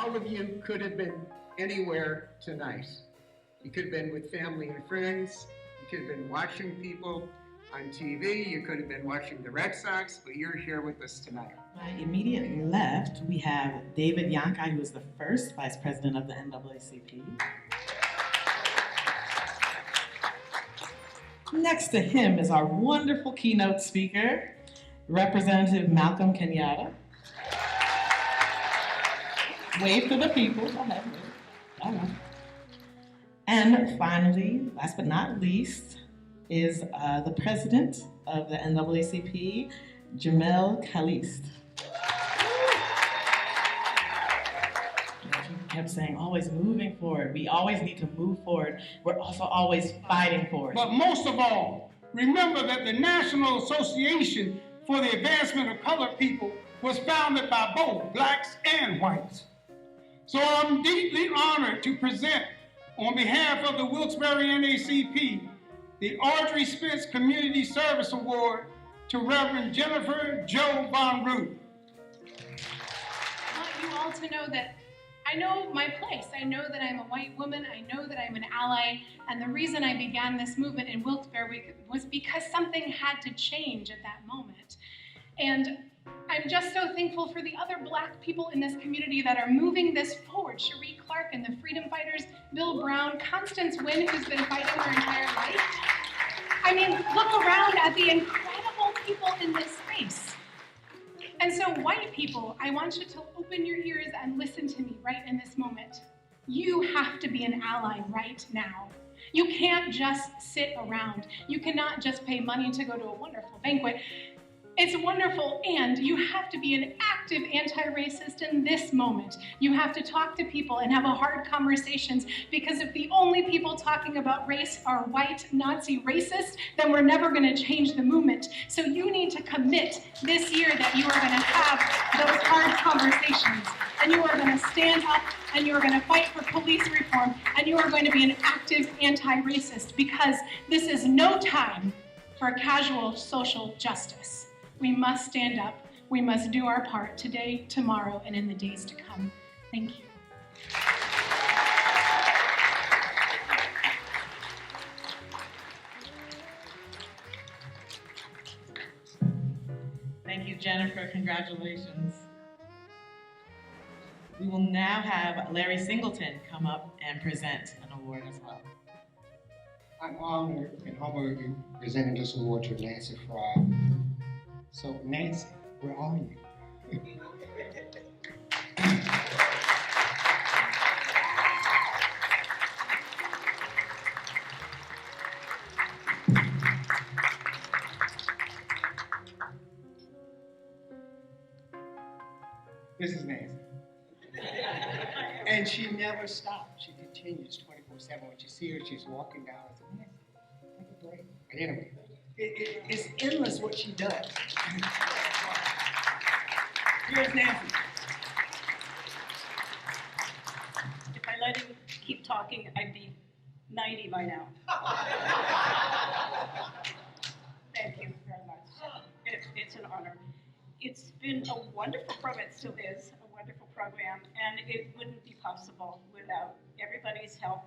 all of you could have been anywhere tonight. You could have been with family and friends. You could have been watching people on TV. You could have been watching the Red Sox, but you're here with us tonight. My immediate left, we have David Yankai, who is the first vice president of the NAACP. Next to him is our wonderful keynote speaker, Representative Malcom Kenyatta. Wave to the people. Go ahead. All right. And finally, last but not least, is the president of the NAACP, Jamel Khalist. He kept saying, always moving forward. We always need to move forward. We're also always fighting for it. But most of all, remember that the National Association for the Advancement of Colored People was founded by both blacks and whites. So I'm deeply honored to present, on behalf of the Wilkes Barre NAACP, the Audrey Spence Community Service Award to Reverend Jennifer Jo VonRue. I want you all to know that I know my place. I know that I'm a white woman. I know that I'm an ally. And the reason I began this movement in Wilkes Barre was because something had to change at that moment. And I'm just so thankful for the other black people in this community that are moving this forward. Cherie Clark and the Freedom Fighters, Bill Brown, Constance Wynn, who's been fighting her entire life. I mean, look around at the incredible people in this space. And so white people, I want you to open your ears and listen to me right in this moment. You have to be an ally right now. You can't just sit around. You cannot just pay money to go to a wonderful banquet. It's wonderful, and you have to be an active anti-racist in this moment. You have to talk to people and have a hard conversations, because if the only people talking about race are white Nazi racists, then we're never going to change the movement. So you need to commit this year that you are going to have those hard conversations, and you are going to stand up, and you are going to fight for police reform, and you are going to be an active anti-racist, because this is no time for casual social justice. We must stand up. We must do our part today, tomorrow, and in the days to come. Thank you. Thank you, Jennifer. Congratulations. We will now have Larry Singleton come up and present an award as well. I'm honored and humbled in presenting this award to Nancy Frey. So Nancy, where are you? This is Nancy. And she never stopped. She continues 24/7. When you see her, she's walking down. I said, Nancy, take a break. And anyway, it's endless what she does. Here's Nancy. If I let him keep talking, I'd be 90 by now. Thank you very much. It's an honor. It's been a wonderful program. It still is a wonderful program, and it wouldn't be possible without everybody's help.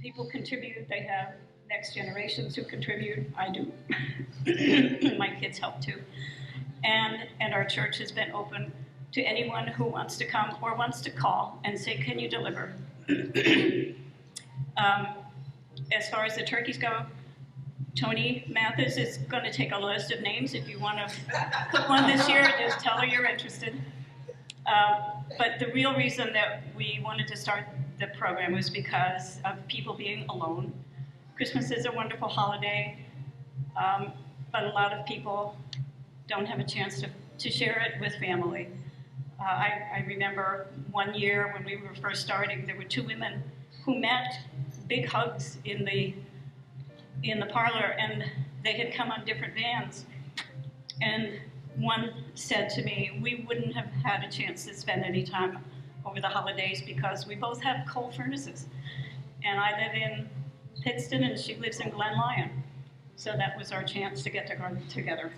People contribute. They have next generations who contribute. I do. My kids help too. And our church has been open to anyone who wants to come or wants to call and say, can you deliver? As far as the turkeys go, Tony Mathis is going to take a list of names. If you want to put one this year, just tell her you're interested. But the real reason that we wanted to start the program was because of people being alone. Christmas is a wonderful holiday, but a lot of people don't have a chance to share it with family. I remember one year when we were first starting, there were two women who met, big hugs in the parlor, and they had come on different vans. And one said to me, we wouldn't have had a chance to spend any time over the holidays because we both have coal furnaces. And I live in Pittston and she lives in Glen Lyon. So that was our chance to get together.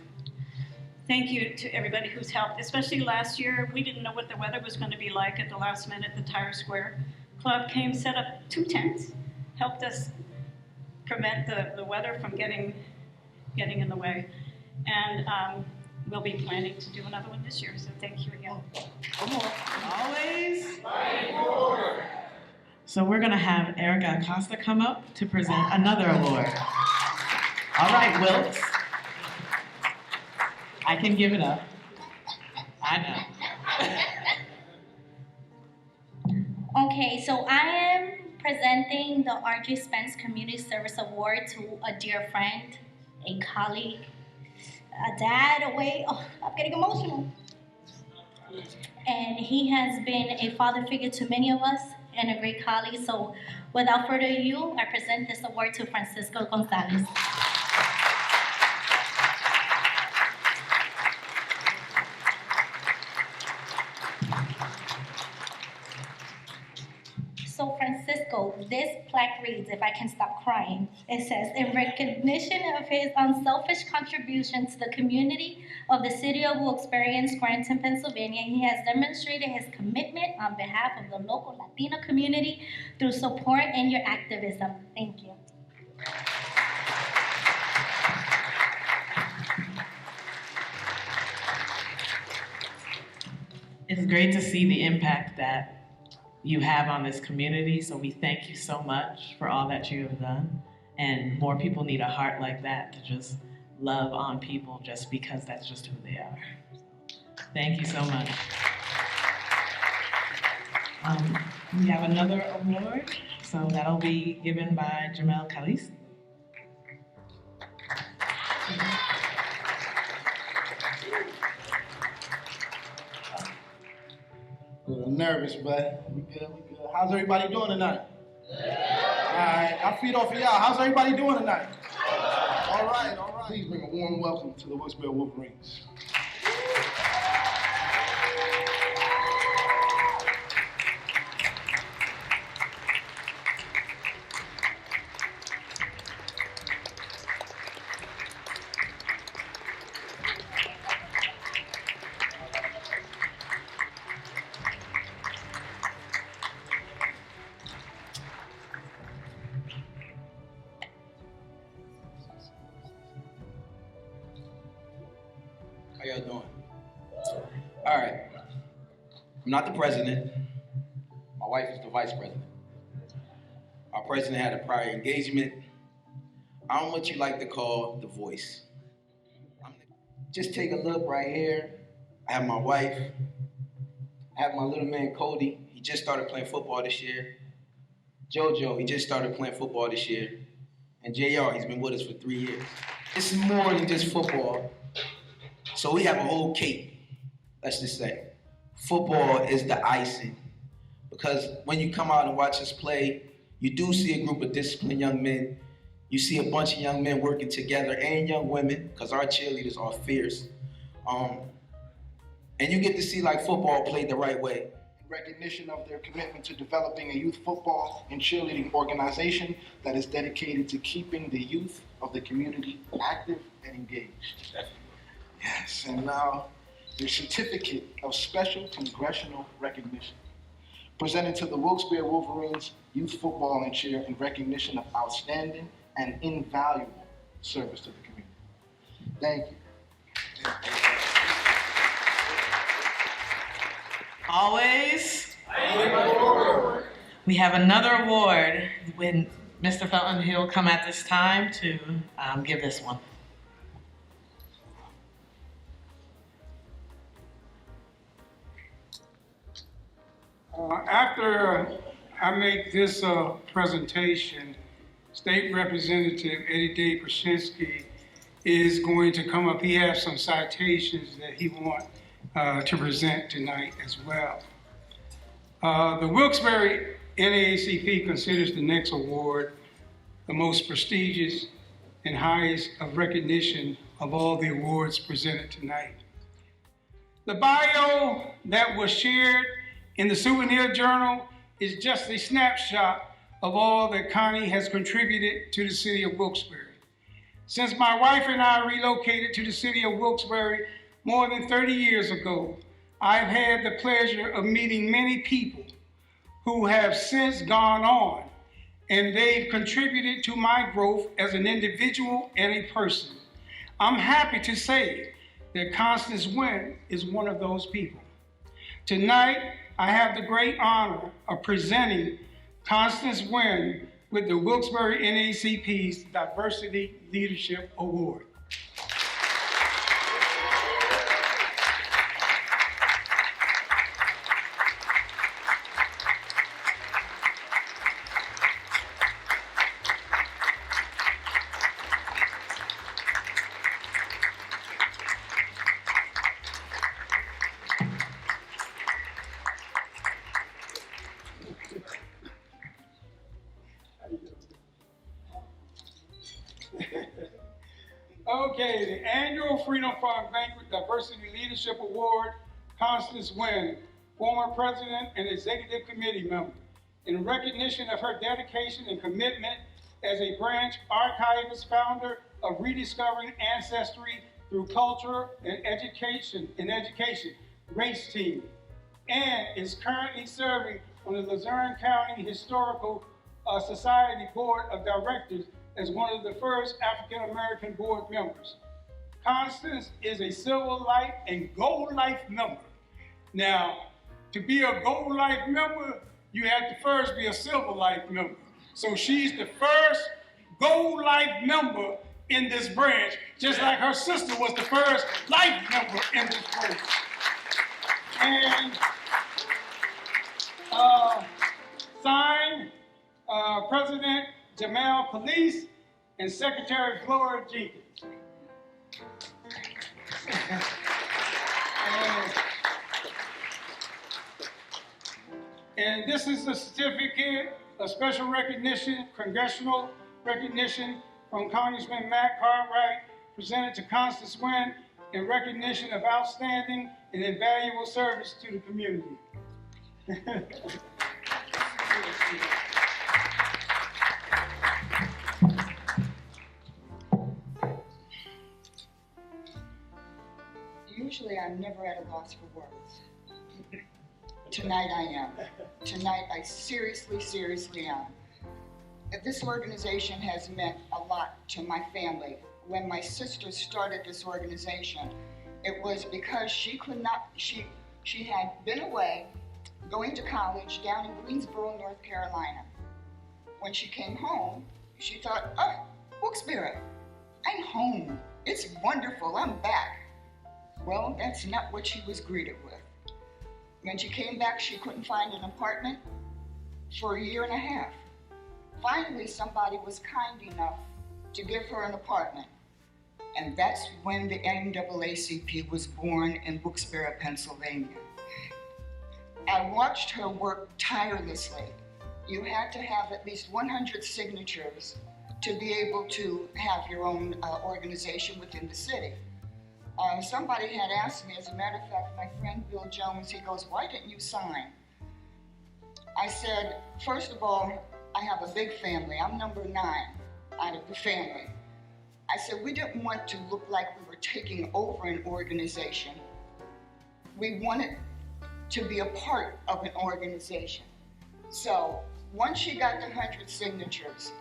thank you to everybody who's helped, especially last year. We didn't know what the weather was going to be like at the last minute. The Tire Square Club came, set up 2 tents, helped us prevent the weather from getting in the way. And we'll be planning to do another one this year, so thank you again. Always. So we're gonna have Erica Acosta come up to present another award. All right, Wilkes. I can give it up. I know. Okay, so I am presenting the Audrey Spence Community Service Award to a dear friend, a colleague, a dad away. Oh, I'm getting emotional. And he has been a father figure to many of us and a great colleague. So without further ado, I present this award to Francisco Gonzalez. So Francisco, this plaque reads, if I can stop crying, it says, in recognition of his unselfish contribution to the community of the city of Wilkes Barre and Scranton, Pennsylvania, he has demonstrated his commitment on behalf of the local Latino community through support and your activism. Thank you. It's great to see the impact that you have on this community, so we thank you so much for all that you have done. And more people need a heart like that to just love on people just because that's just who they are. Thank you so much. We have another award, so that'll be given by Jamel Khalis. I'm nervous, but we good. How's everybody doing tonight? All right, I'll feed off of y'all. How's everybody doing tonight? All right. Please bring a warm welcome to the Wilkes Barre Wolverines. How y'all doing? All right. I'm not the president. My wife is the vice president. Our president had a prior engagement. I'm what you like to call the voice. Just take a look right here. I have my wife. I have my little man, Cody. He just started playing football this year. JoJo, he just started playing football this year. And JR, he's been with us for 3 years. It's more than just football. So we have a whole cake, let's just say. Football is the icing. Because when you come out and watch us play, you do see a group of disciplined young men. You see a bunch of young men working together and young women, because our cheerleaders are fierce. And you get to see like football played the right way. In recognition of their commitment to developing a youth football and cheerleading organization that is dedicated to keeping the youth of the community active and engaged. Yes, and now your certificate of special congressional recognition, presented to the Wilkes Barre Wolverines Youth Football and Cheer in recognition of outstanding and invaluable service to the community. Thank you. Always. We have another award when Mr. Felton, he'll come at this time to give this one. After I make this presentation, State Representative Eddie Day Krasinski is going to come up. He has some citations that he wants to present tonight as well. The Wilkes Barre NAACP considers the next award the most prestigious and highest of recognition of all the awards presented tonight. The bio that was shared in the Souvenir Journal is just a snapshot of all that Connie has contributed to the city of Wilkes Barre. Since my wife and I relocated to the city of Wilkes Barre, more than 30 years ago, I've had the pleasure of meeting many people who have since gone on, and they've contributed to my growth as an individual and a person. I'm happy to say that Constance Wynn is one of those people. Tonight, I have the great honor of presenting Constance Wynn with the Wilkes Barre NAACP's Diversity Leadership Award. Okay, the annual Freedom Fund Banquet Diversity Leadership Award, Constance Wynn, former president and executive committee member. In recognition of her dedication and commitment as a branch archivist, founder of Rediscovering Ancestry Through Culture and Education, race team, and is currently serving on the Luzerne County Historical Society Board of Directors as one of the first African-American board members. Constance is a Silver Life and Gold Life member. Now, to be a Gold Life member, you have to first be a Silver Life member. So she's the first Gold Life member in this branch, just like her sister was the first Life member in this branch. And signed, President Jamal Police and Secretary Flora Jenkins. And this is a certificate of special recognition, congressional recognition from Congressman Matt Cartwright, presented to Constance Wynn in recognition of outstanding and invaluable service to the community. Usually I'm never at a loss for words. Tonight I am. Tonight I seriously am. This organization has meant a lot to my family. When my sister started this organization, it was because she had been away, going to college down in Greensboro, North Carolina. When she came home, she thought, oh, Wilkes Barre, I'm home. It's wonderful, I'm back. Well, that's not what she was greeted with. When she came back, she couldn't find an apartment for a year and a half. Finally, somebody was kind enough to give her an apartment. And that's when the NAACP was born in Wilkes Barre, Pennsylvania. I watched her work tirelessly. You had to have at least 100 signatures to be able to have your own organization within the city. Somebody had asked me, as a matter of fact, my friend Bill Jones, he goes, why didn't you sign? I said, first of all, I have a big family. I'm number 9 out of the family. I said, we didn't want to look like we were taking over an organization. We wanted to be a part of an organization. So once she got the 100 signatures,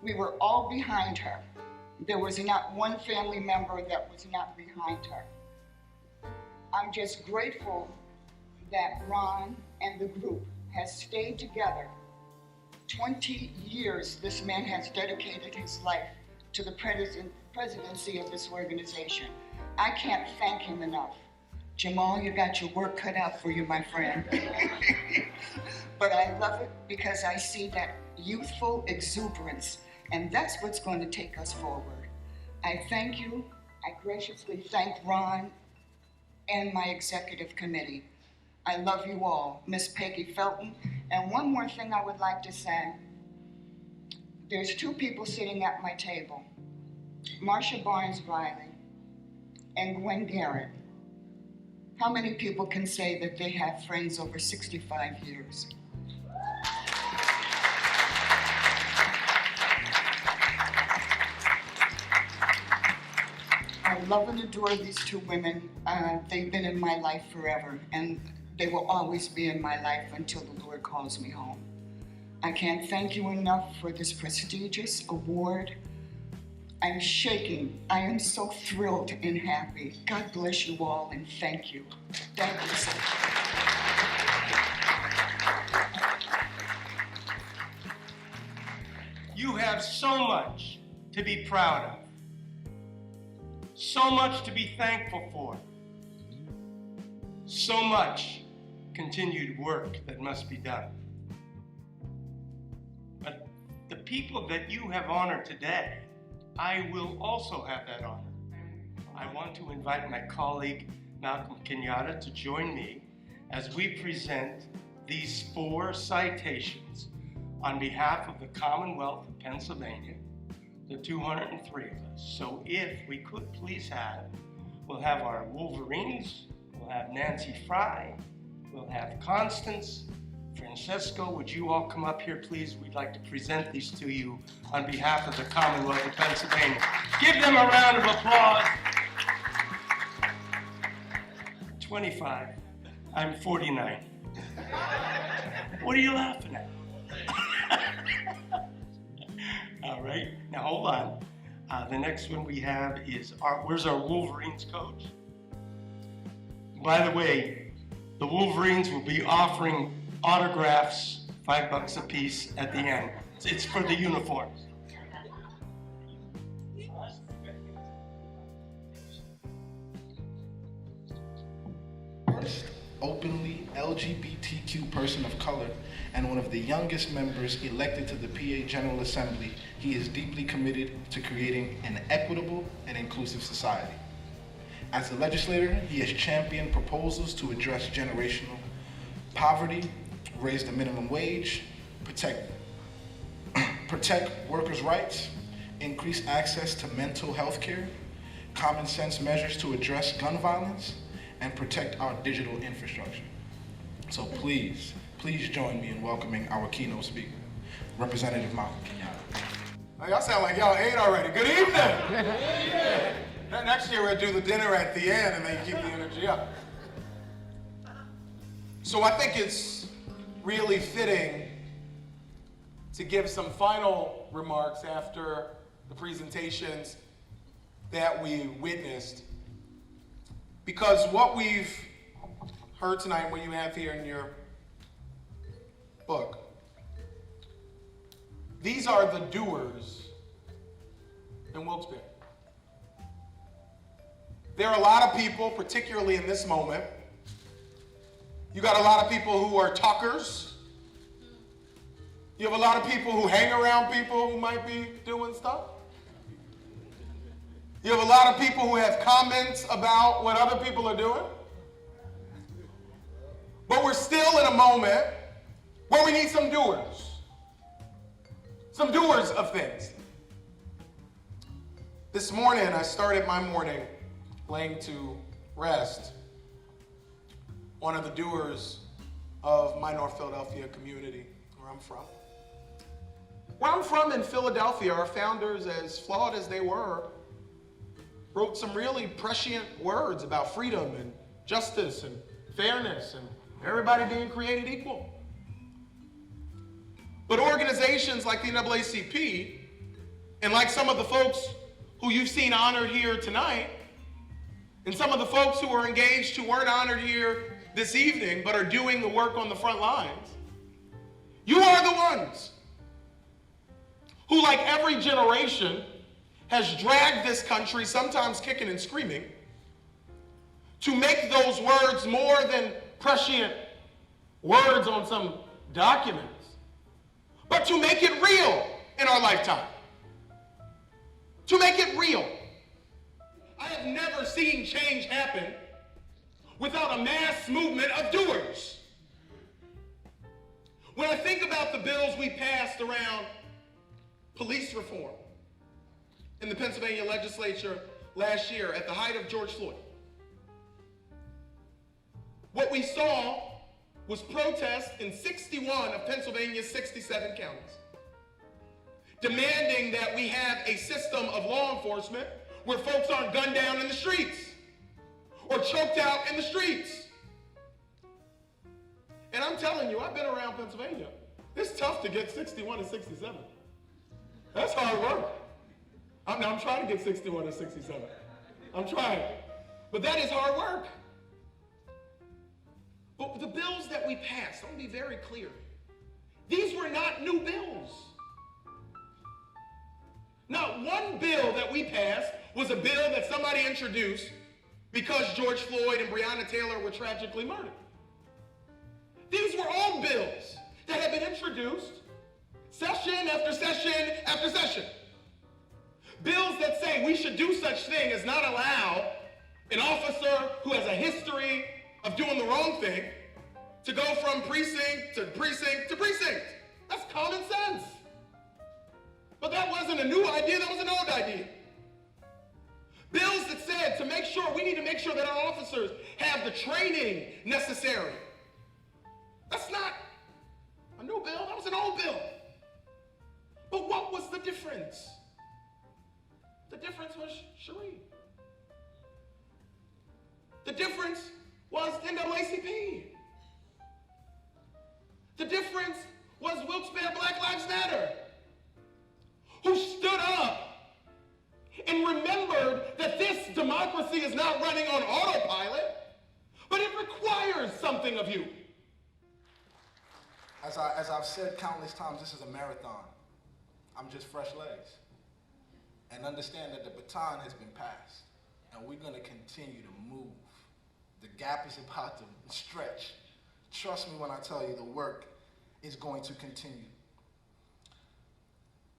we were all behind her. There was not one family member that was not behind her. I'm just grateful that Ron and the group has stayed together. 20 years this man has dedicated his life to the presidency of this organization. I can't thank him enough. Jamal, you got your work cut out for you, my friend. But I love it because I see that youthful exuberance, and that's what's going to take us forward. I thank you. I graciously thank Ron and my executive committee. I love you all, Miss Peggy Felton. And one more thing I would like to say. There's 2 people sitting at my table, Marsha Barnes Riley and Gwen Garrett. How many people can say that they have friends over 65 years? I love and adore these two women. They've been in my life forever, and they will always be in my life until the Lord calls me home. I can't thank you enough for this prestigious award. I'm shaking. I am so thrilled and happy. God bless you all, and thank you. Thank you so much. You have so much to be proud of, so much to be thankful for, so much continued work that must be done. But the people that you have honored today, I will also have that honor. I want to invite my colleague, Malcom Kenyatta, to join me as we present these 4 citations on behalf of the Commonwealth of Pennsylvania, the 203 of us. So if we could please we'll have our Wolverines, we'll have Nancy Frey, we'll have Constance, Francesco, would you all come up here, please? We'd like to present these to you on behalf of the Commonwealth of Pennsylvania. Give them a round of applause. 25. I'm 49. What are you laughing at? All right, now hold on. The next one we have is, where's our Wolverines coach? By the way, the Wolverines will be offering autographs, $5 a piece at the end. It's for the uniforms. First openly LGBTQ person of color and one of the youngest members elected to the PA General Assembly, he is deeply committed to creating an equitable and inclusive society. As a legislator, he has championed proposals to address generational poverty, raise the minimum wage, protect workers' rights, increase access to mental health care, common sense measures to address gun violence, and protect our digital infrastructure. So please join me in welcoming our keynote speaker, Representative Malcom Kenyatta. Oh, y'all sound like y'all ate already. Good evening. Next year we'll do the dinner at the end and then keep the energy up. So I think it's really fitting to give some final remarks after the presentations that we witnessed, because what we've heard tonight, what you have here in your book, these are the doers in Wilkes Barre. There are a lot of people, particularly in this moment. You got a lot of people who are talkers. You have a lot of people who hang around people who might be doing stuff. You have a lot of people who have comments about what other people are doing. But we're still in a moment where we need some doers. Some doers of things. This morning, I started my morning laying to rest one of the doers of my North Philadelphia community, where I'm from. Where I'm from in Philadelphia, our founders, as flawed as they were, wrote some really prescient words about freedom and justice and fairness and everybody being created equal. But organizations like the NAACP, and like some of the folks who you've seen honored here tonight, and some of the folks who are engaged who weren't honored here this evening but are doing the work on the front lines, you are the ones who, like every generation, has dragged this country, sometimes kicking and screaming, to make those words more than prescient words on some documents, but to make it real in our lifetime. To make it real. I have never seen change happen without a mass movement of doers. When I think about the bills we passed around police reform in the Pennsylvania legislature last year at the height of George Floyd, what we saw was protests in 61 of Pennsylvania's 67 counties, demanding that we have a system of law enforcement where folks aren't gunned down in the streets or choked out in the streets. And I'm telling you, I've been around Pennsylvania. It's tough to get 61 and 67. That's hard work. I'm trying to get 61 and 67. I'm trying. But that is hard work. But the bills that we passed, let me be very clear. These were not new bills. Not one bill that we passed was a bill that somebody introduced because George Floyd and Breonna Taylor were tragically murdered. These were all bills that had been introduced session after session after session. Bills that say we should do such thing as not allow an officer who has a history of doing the wrong thing to go from precinct to precinct to precinct. That's common sense. But that wasn't a new idea, that was an old idea. Bills that said we need to make sure that our officers have the training necessary. That's not a new bill, that was an old bill. But what was the difference? The difference was Cherie. The difference was NAACP. The difference was Wilkes Barre Black Lives Matter, who stood up and remembered that this democracy is not running on autopilot, but it requires something of you. As I've said countless times, this is a marathon. I'm just fresh legs. And understand that the baton has been passed, and we're going to continue to move. The gap is about to stretch. Trust me when I tell you the work is going to continue.